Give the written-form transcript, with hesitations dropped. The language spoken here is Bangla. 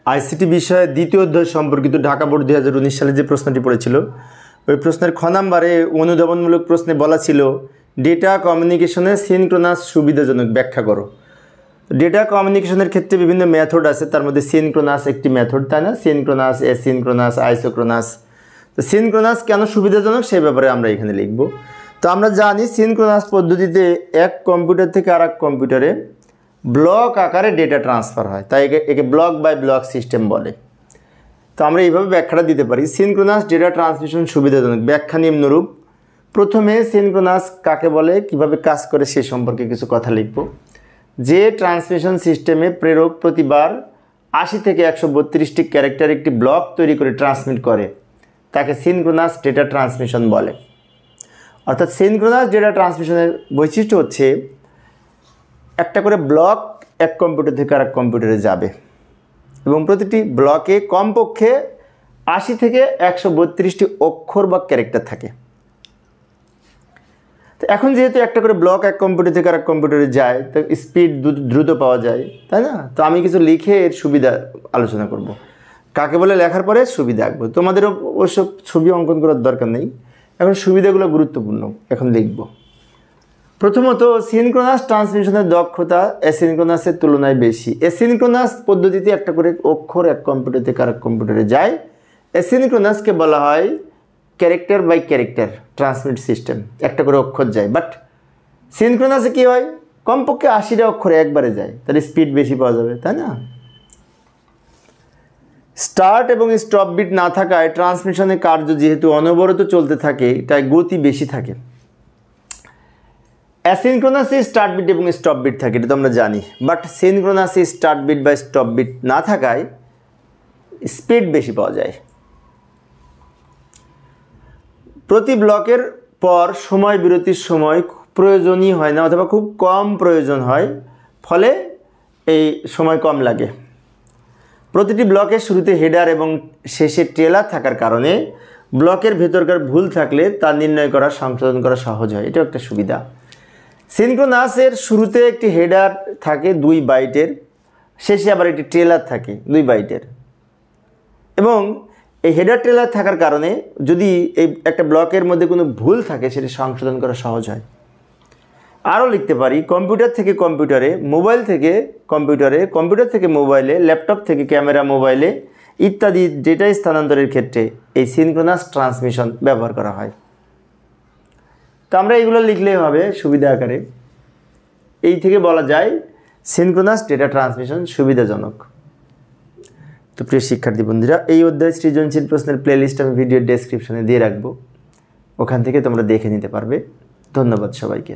আইসিটি বিষয়ে দ্বিতীয় অধ্যায় সম্পর্কিত ঢাকা বোর্ড 2019 সালে যে প্রশ্নটি পড়েছিল ওই প্রশ্নের খ নাম্বারে অনুধাবনমূলক প্রশ্নে বলা ছিল ডেটা কমিউনিকেশনে সিনক্রোনাস সুবিধাজনক ব্যাখ্যা করো। ডেটা কমিউনিকেশনের ক্ষেত্রে বিভিন্ন মেথড আছে, তার মধ্যে সিনক্রোনাস একটি মেথড, তাই না? Synchronous, asynchronous, isochronous. তো সিনক্রোনাস কেন সুবিধাজনক সেই ব্যাপারে আমরা এখানে লিখব। তো আমরা জানি সিনক্রোনাস পদ্ধতিতে এক কম্পিউটার থেকে আর এক কম্পিউটারে ব্লক আকারে ডেটা ট্রান্সফার হয়, তাই একে ব্লক বাই ব্লক সিস্টেম বলে। তো আমরা এইভাবে ব্যাখ্যাটা দিতে পারি, সিনক্রোনাস ডেটা ট্রান্সমিশন সুবিধাজনক। ব্যাখ্যা নিম্নরূপ। প্রথমে সিনক্রোনাস কাকে বলে, কিভাবে কাজ করে সে সম্পর্কে কিছু কথা লিখব। যে ট্রান্সমিশন সিস্টেমে প্রেরক প্রতিবার 80 থেকে 132টি ক্যারেক্টার একটি ব্লক তৈরি করে ট্রান্সমিট করে তাকে সিনক্রোনাস ডেটা ট্রান্সমিশন বলে। অর্থাৎ সিনক্রোনাস ডেটা ট্রান্সমিশনের বৈশিষ্ট্য হচ্ছে একটা করে ব্লক এক কম্পিউটার থেকে আরেক কম্পিউটারে যাবে এবং প্রতিটি ব্লকে কমপক্ষে 80 থেকে 132টি অক্ষর বা ক্যারেক্টার থাকে। তো এখন যেহেতু একটা করে ব্লক এক কম্পিউটার থেকে আরেক কম্পিউটারে যায়, তো স্পিড দ্রুত পাওয়া যায়, তাই না? তো আমি কিছু লিখে এর সুবিধা আলোচনা করব। কাকে বলে লেখার পরে সুবিধা আঁকবো। তোমাদের অবশ্য ছবি অঙ্কন করার দরকার নেই, এখন সুবিধাগুলো গুরুত্বপূর্ণ এখন লিখব। প্রথমত, সিনক্রোনাস ট্রান্সমিশনের দক্ষতা অ্যাসিনক্রোনাসের তুলনায় বেশি। অ্যাসিনক্রোনাস পদ্ধতিতে একটা করে অক্ষর এক কম্পিউটার থেকে আরেক কম্পিউটারে যায়। অ্যাসিনক্রোনাসকে বলা হয় character by character transmit system, একটা করে অক্ষর যায়। বাট সিনক্রোনাসে কী হয়, কমপক্ষে 80টা অক্ষরে একবারে যায়, তাহলে স্পিড বেশি পাওয়া যাবে, তাই না? স্টার্ট এবং স্টপ বিট না থাকায় ট্রান্সমিশনের কার্য যেহেতু অনবরত চলতে থাকে তাই গতি বেশি থাকে। অ্যাসিনক্রোনাসে স্টার্ট বিট এবং স্টপ বিট থাকে, এটা তো আমরা জানি। বাট সিনক্রোনাসে স্টার্ট বিট বা স্টপ বিট না থাকায় স্পিড বেশি পাওয়া যায়। প্রতি ব্লকের পর সময় বিরতির সময় প্রয়োজনই হয় না অথবা খুব কম প্রয়োজন হয়, ফলে এই সময় কম লাগে। প্রতিটি ব্লকের শুরুতে হেডার এবং শেষে ট্রেলার থাকার কারণে ব্লকের ভেতরকার ভুল থাকলে তা নির্ণয় করা, সংশোধন করা সহজ হয়, এটাও একটা সুবিধা। সিনক্রোনাসের শুরুতে একটি হেডার থাকে 2 বাইটের, শেষে আবার একটি ট্রেলার থাকে 2 বাইটের, এবং এই হেডার ট্রেলার থাকার কারণে যদি এই একটা ব্লকের মধ্যে কোনো ভুল থাকে সেটা সংশোধন করা সহজ হয়। আরও লিখতে পারি, কম্পিউটার থেকে কম্পিউটারে, মোবাইল থেকে কম্পিউটারে, কম্পিউটার থেকে মোবাইলে, ল্যাপটপ থেকে ক্যামেরা মোবাইলে ইত্যাদি ডেটা স্থানান্তরের ক্ষেত্রে এই সিনক্রোনাস ট্রান্সমিশন ব্যবহার করা হয়। তো আমরা এগুলো লিখলেই হবে সুবিধা আকারে। এই থেকে বলা যায় সিনক্রোনাস ডেটা ট্রান্সমিশন সুবিধাজনক। তো প্রিয় শিক্ষার্থী বন্ধুরা, এই অধ্যায় সৃজনশীল প্রশ্নের প্লেলিস্ট আমি ভিডিওর ডেসক্রিপশনে দিয়ে রাখবো, ওখান থেকে তোমরা দেখে নিতে পারবে। ধন্যবাদ সবাইকে।